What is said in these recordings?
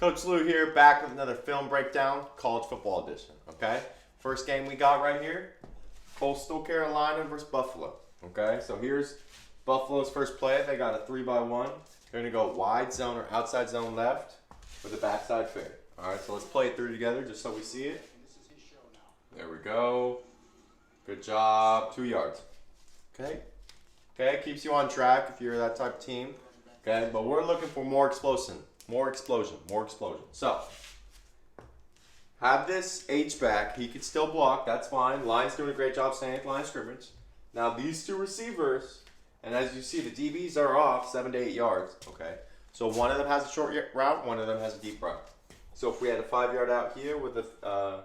Coach Lou here, back with another film breakdown, college football edition, okay? First game we got right here, Coastal Carolina versus Buffalo, okay? So here's Buffalo's first play. They got a 3-by-1. They're going to go wide zone or outside zone left with a backside fade. All right, so let's play it through together just so we see it. There we go. Good job. 2 yards. Okay? Okay, keeps you on track if you're that type of team. Okay, but we're looking for more explosion. More explosion. So, have this H-back. He can still block. That's fine. Line's doing a great job staying at the line of scrimmage. Now, these two receivers, and as you see, the DBs are off 7 to 8 yards. Okay, so one of them has a short route, one of them has a deep route. So if we had a 5-yard out here with a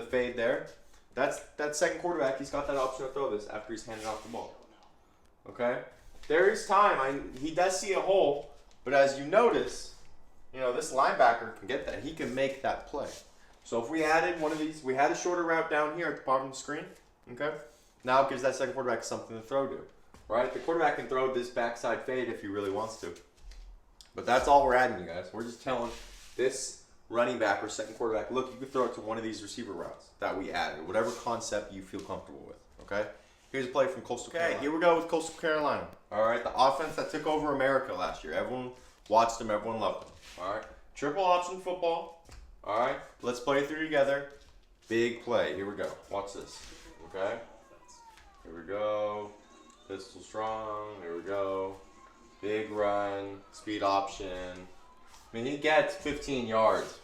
fade there, that's that second quarterback. He's got that option to throw this after he's handed off the ball. Okay, there is time. He does see a hole, but as you notice, this linebacker can get that. He can make that play. So if we added one of these, we had a shorter route down here at the bottom of the screen. Okay, now it gives that second quarterback something to throw to. Right, the quarterback can throw this backside fade if he really wants to. But that's all we're adding, you guys. We're just telling this running back or second quarterback, look, you can throw it to one of these receiver routes that we added, whatever concept you feel comfortable with, okay? Here's a play from Coastal Carolina. Okay, here we go with Coastal Carolina. All right, the offense that took over America last year. Everyone watched them, everyone loved them. All right, triple option football. All right, let's play through together. Big play. Here we go. Watch this, okay? Here we go. Pistol strong. There we go. Big run. Speed option. I mean, he gets 15 yards.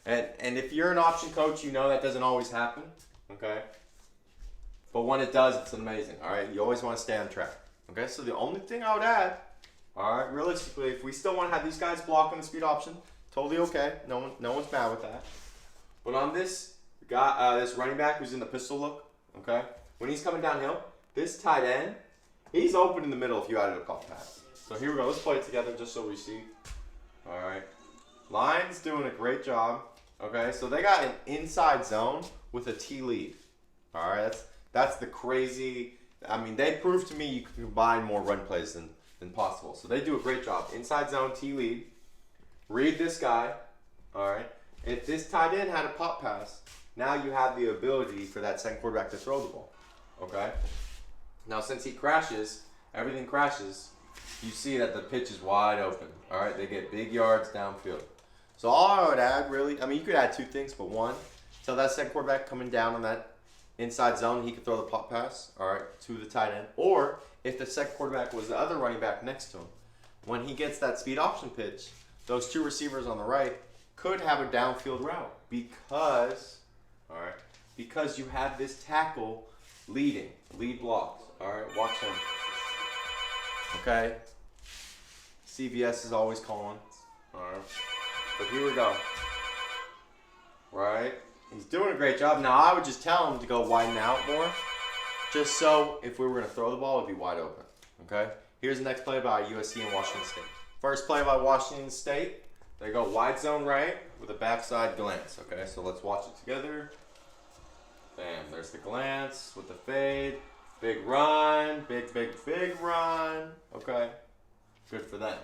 And if you're an option coach, you know that doesn't always happen. Okay? But when it does, it's amazing. Alright? You always want to stay on track. Okay? So the only thing I would add, alright, realistically, if we still want to have these guys blocking the speed option, totally okay. No one's mad with that. But on this guy, this running back who's in the pistol look, okay? When he's coming downhill, this tight end, he's open in the middle if you added a pop pass. So here we go. Let's play it together just so we see. All right. Line's doing a great job. Okay, so they got an inside zone with a T lead. All right, that's the crazy. I mean, they proved to me you can combine more run plays than possible. So they do a great job. Inside zone, T lead. Read this guy. All right. If this tight end had a pop pass, now you have the ability for that second quarterback to throw the ball. Okay. Now, since he crashes, everything crashes. You see that the pitch is wide open. All right, they get big yards downfield. So all I would add, really, I mean, you could add two things, but one, tell that second quarterback coming down on that inside zone, he could throw the pop pass, all right, to the tight end. Or if the second quarterback was the other running back next to him, when he gets that speed option pitch, those two receivers on the right could have a downfield route because you have this tackle lead blocks. All right, watch him. Okay. CVS is always calling. All right. But here we go. Right. He's doing a great job. Now, I would just tell him to go widen out more. Just so if we were going to throw the ball, it would be wide open. Okay. Here's the next play by USC and Washington State. First play by Washington State. They go wide zone right with a backside glance. Okay. So let's watch it together. Bam. There's the glance with the fade. Big run, big run. Okay, good for them.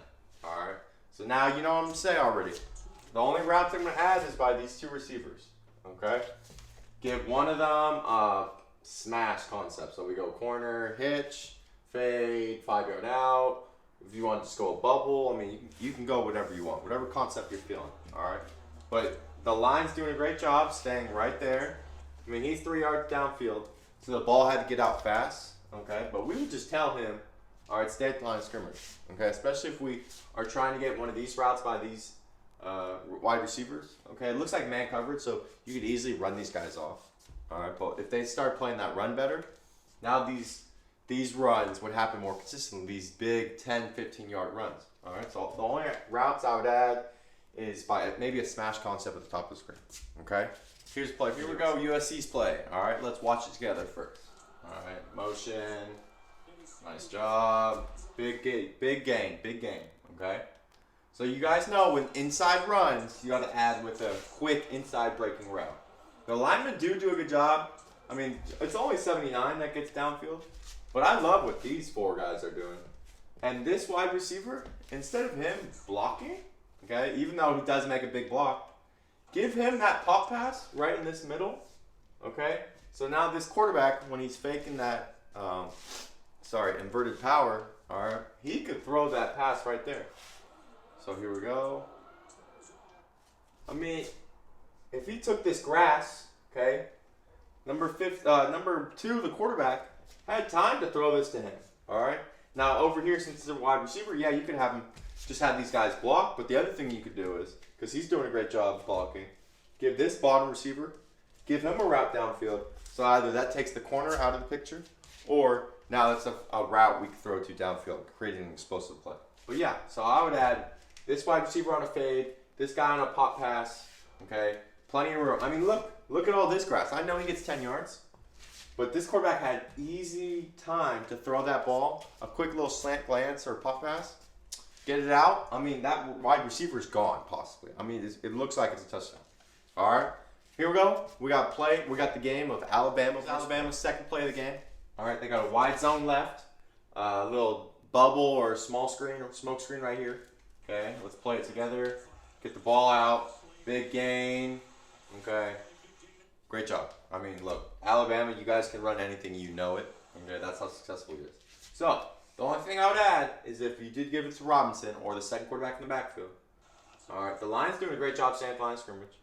All right. So now you know what I'm gonna say already. The only routes I'm gonna add is by these two receivers. Okay. Give one of them a smash concept. So we go corner, hitch, fade, 5-yard out. If you want to just go a bubble, I mean, you can go whatever you want, whatever concept you're feeling. All right. But the line's doing a great job staying right there. I mean, he's 3 yards downfield. So the ball had to get out fast, okay? But we would just tell him, all right, stay at the line of scrimmage, okay? Especially if we are trying to get one of these routes by these wide receivers, okay? It looks like man coverage, so you could easily run these guys off, all right? But if they start playing that run better, now these runs would happen more consistently, these big 10, 15-yard runs, all right? So the only routes I would add is by maybe a smash concept at the top of the screen, okay? Here's the play. Here we go, USC's play. All right, let's watch it together first. All right, motion. Nice job. Big gain, okay? So you guys know when inside runs, you got to add with a quick inside breaking route. The linemen do a good job. I mean, it's only 79 that gets downfield, but I love what these four guys are doing. And this wide receiver, instead of him blocking, Okay, even though he does make a big block, give him that pop pass right in this middle. Okay, so now this quarterback, when he's faking that, inverted power, all right, he could throw that pass right there. So here we go. I mean, if he took this grass, okay, number 2, the quarterback, had time to throw this to him. All right. Now over here, since it's a wide receiver, yeah, you could have him just have these guys block. But the other thing you could do is, because he's doing a great job blocking, give this bottom receiver, give him a route downfield. So either that takes the corner out of the picture, or now that's a route we can throw to downfield, creating an explosive play. But yeah, so I would add this wide receiver on a fade, this guy on a pop pass. Okay, plenty of room. I mean, look at all this grass. I know he gets 10 yards. But this quarterback had easy time to throw that ball, a quick little slant glance or pop pass, get it out. I mean, that wide receiver is gone, possibly. I mean, it looks like it's a touchdown. All right, here we go. We got the game of Alabama. Alabama's second play of the game. All right, they got a wide zone left, a little bubble or small screen or smoke screen right here. Okay, let's play it together. Get the ball out. Big gain. Okay. Great job. I mean, look, Alabama, you guys can run anything, you know it. Okay, that's how successful he is. So, the only thing I would add is if you did give it to Robinson or the second quarterback in the backfield. All right, the Lions doing a great job staying at the line of scrimmage.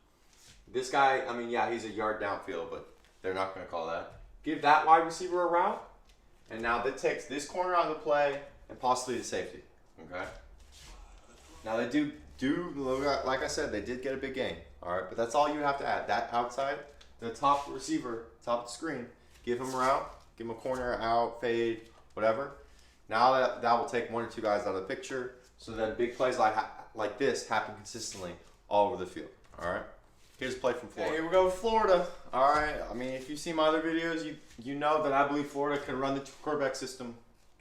This guy, I mean, yeah, he's a yard downfield, but they're not going to call that. Give that wide receiver a route, and now that takes this corner out of the play and possibly the safety. Okay. Now they do like I said, they did get a big gain. All right, but that's all you have to add. That outside. The top receiver, top of the screen, give him a route, give him a corner, out, fade, whatever. Now that will take 1 or 2 guys out of the picture, so then big plays like this happen consistently all over the field. All right. Here's a play from Florida. Here we go with Florida. All right. I mean, if you see my other videos, you know that I believe Florida can run the quarterback system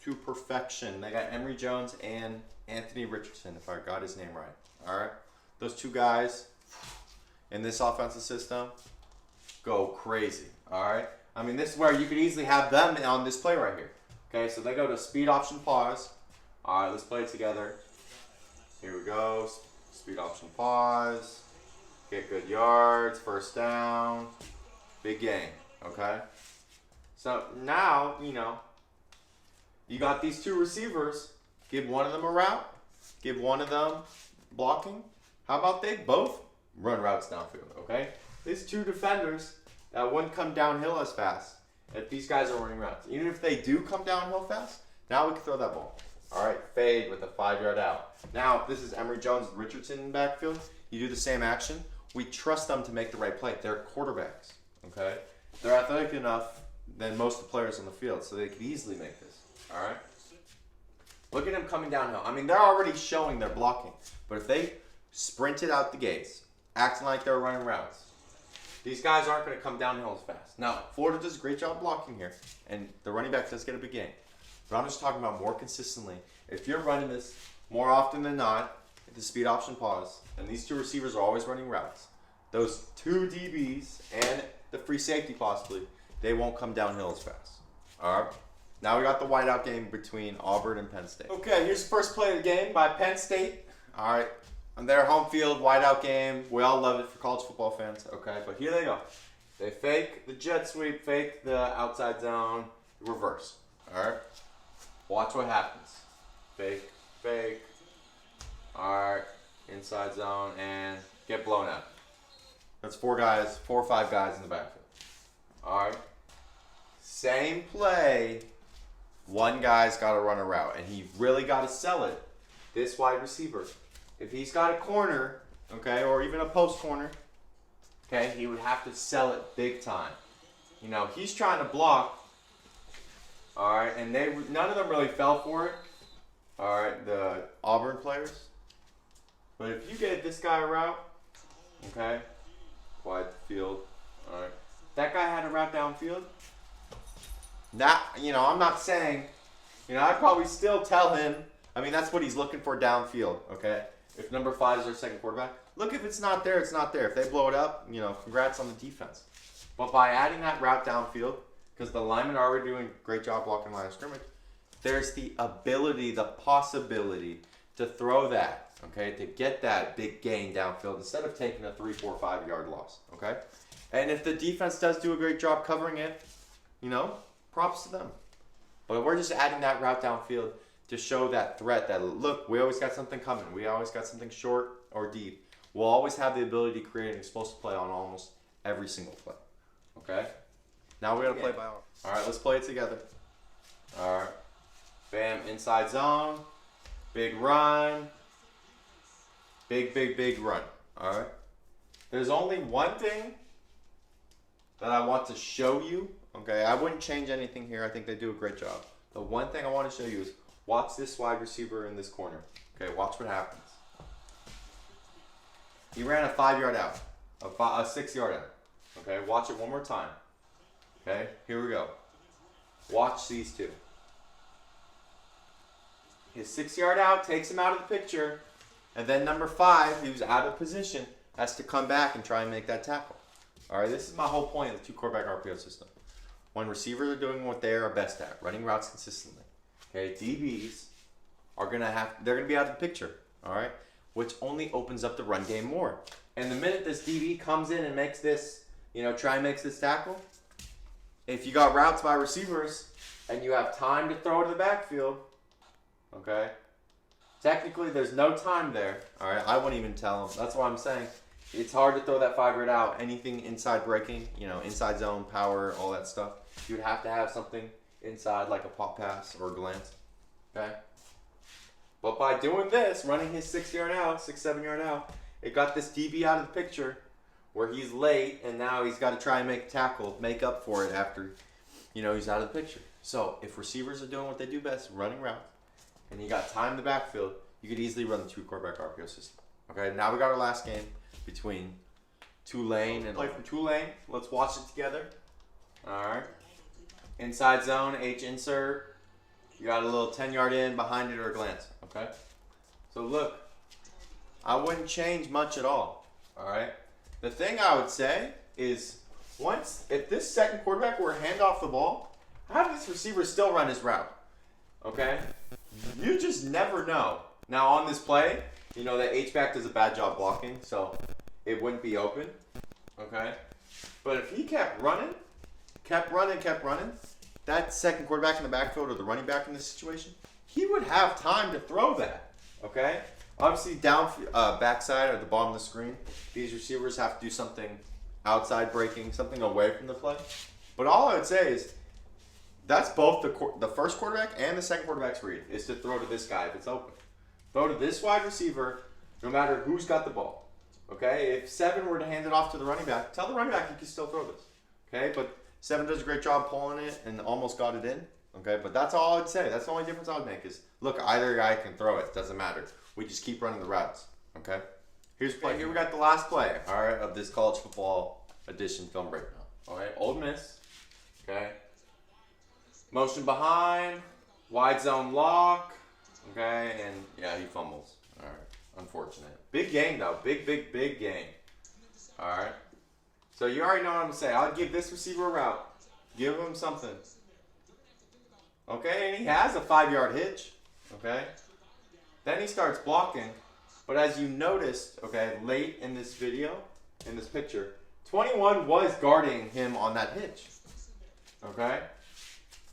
to perfection. They got Emory Jones and Anthony Richardson, if I got his name right. All right. Those 2 guys in this offensive system go crazy. All right. I mean, this is where you could easily have them on this play right here. Okay, so they go to speed option pause. All right, let's play it together. Here we go. Speed option pause. Get good yards. First down. Big gain. Okay. So now, you got these 2 receivers. Give one of them a route. Give one of them blocking. How about they both run routes downfield? Okay. These 2 defenders that wouldn't come downhill as fast if these guys are running routes. Even if they do come downhill fast, now we can throw that ball. All right, fade with a 5-yard out. Now, if this is Emory Jones, Richardson in backfield, you do the same action. We trust them to make the right play. They're quarterbacks, okay? They're athletic enough than most of the players on the field, so they could easily make this, all right? Look at them coming downhill. I mean, they're already showing they're blocking, but if they sprinted out the gates, acting like they're running routes, these guys aren't going to come downhill as fast. Now, Florida does a great job blocking here, and the running back does get a big gain. But I'm just talking about more consistently. If you're running this more often than not, at the speed option pause, and these 2 receivers are always running routes, those 2 DBs and the free safety possibly, they won't come downhill as fast. All right? Now we got the whiteout game between Auburn and Penn State. Okay, here's the first play of the game by Penn State. All right. On their home field, whiteout game. We all love it for college football fans. Okay, but here they go. They fake the jet sweep, fake the outside zone, reverse. All right? Watch what happens. Fake, fake. All right, inside zone, and get blown out. That's 4 or 5 guys in the backfield. All right? Same play. 1 guy's got to run a route, and he really got to sell it. This wide receiver. If he's got a corner, okay, or even a post corner, okay, he would have to sell it big time. He's trying to block, all right, and none of them really fell for it, all right, the Auburn players. But if you gave this guy a route, okay, wide field, all right, that guy had a route downfield. Now, I'm not saying, I'd probably still tell him, I mean, that's what he's looking for downfield, okay? If number 5 is their second quarterback, look, if it's not there, it's not there. If they blow it up, congrats on the defense. But by adding that route downfield, because the linemen are already doing a great job blocking line of scrimmage, there's the ability, the possibility to throw that okay, to get that big gain downfield instead of taking a 3, 4, 5 yard loss, okay? And if the defense does do a great job covering it, you know, props to them. But we're just adding that route downfield to show that threat that, look, we always got something coming. We always got something short or deep. We'll always have the ability to create an explosive play on almost every single play, okay? Now we're going to play by arm. All right, let's play it together. All right. Bam, inside zone. Big run. Big, big, big run. All right. There's only one thing that I want to show you. Okay, I wouldn't change anything here. I think they do a great job. The one thing I want to show you is watch this wide receiver in this corner. Okay, watch what happens. He ran a 5 yard out, a 6 yard out. Okay, watch it one more time. Okay, here we go. Watch these two. His 6 yard out takes him out of the picture, and then number 5, he was out of position, has to come back and try and make that tackle. All right, this is my whole point of the 2 quarterback RPO system. When receivers are doing what they are best at, running routes consistently, okay, DBs are they're gonna be out of the picture, all right, which only opens up the run game more. And the minute this DB comes in and makes this, try and makes this tackle, if you got routes by receivers and you have time to throw to the backfield, okay, technically there's no time there, all right, I wouldn't even tell them. That's why I'm saying it's hard to throw that 5 yard out. Anything inside breaking, inside zone, power, all that stuff, you'd have to have something inside like a pop pass or a glance, okay? But by doing this, running his 6 yard out, 6, 7 yard out, it got this DB out of the picture where he's late and now he's got to try and make a tackle, make up for it after, he's out of the picture. So if receivers are doing what they do best, running routes, and you got time in the backfield, you could easily run the 2 quarterback RPO system. Okay, now we got our last game between Tulane and play from Tulane. Let's watch it together. All right. Inside zone, H insert. You got a little 10 yard in behind it or a glance. Okay. So look, I wouldn't change much at all. All right. The thing I would say is if this second quarterback were to hand off the ball, have this receiver still run his route. Okay. You just never know. Now on this play, that H-back does a bad job blocking, so it wouldn't be open, okay? But if he kept running, that second quarterback in the backfield or the running back in this situation, he would have time to throw that, okay? Obviously, backside or the bottom of the screen, these receivers have to do something outside breaking, something away from the play. But all I would say is that's both the first quarterback and the second quarterback's read is to throw to this guy if it's open. Throw to this wide receiver, no matter who's got the ball. Okay? If 7 were to hand it off to the running back, tell the running back you can still throw this. Okay? But 7 does a great job pulling it and almost got it in. Okay? But that's all I'd say. That's the only difference I would make is, look, either guy can throw it. Doesn't matter. We just keep running the routes. Okay? Here's play. Here we got the last play, all right, of this college football edition film breakdown. All right? Ole Miss. Okay? Motion behind. Wide zone lock. Okay, and yeah, he fumbles. All right, unfortunate. Big game though, big game. All right, so you already know what I'm gonna say. I'll give this receiver a route. Give him something. Okay, and he has a 5 yard hitch. Okay, then he starts blocking. But as you noticed, okay, late in this video, in this picture, 21 was guarding him on that hitch. Okay,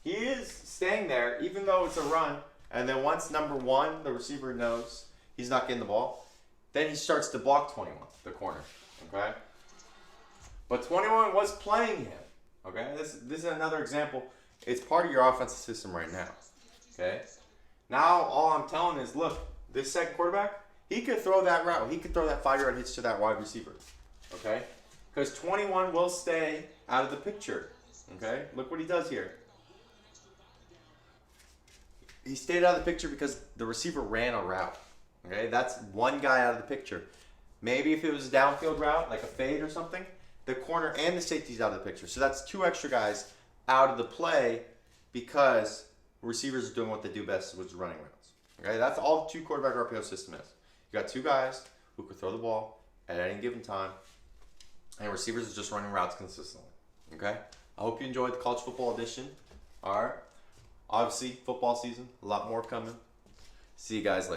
he is staying there even though it's a run. And then once number 1, the receiver knows he's not getting the ball, then he starts to block 21, the corner, okay? But 21 was playing him, okay? This is another example. It's part of your offensive system right now, okay? Now all I'm telling is, look, this second quarterback, he could throw that route. He could throw that 5 yard hitch to that wide receiver, okay? Because 21 will stay out of the picture, okay? Look what he does here. He stayed out of the picture because the receiver ran a route. Okay, that's one guy out of the picture. Maybe if it was a downfield route, like a fade or something, the corner and the safety's out of the picture. So that's 2 extra guys out of the play because receivers are doing what they do best, which is running routes. Okay, that's all the 2 quarterback RPO system is. You got 2 guys who can throw the ball at any given time, and receivers are just running routes consistently. Okay, I hope you enjoyed the college football edition. All right. Obviously, football season, a lot more coming. See you guys later.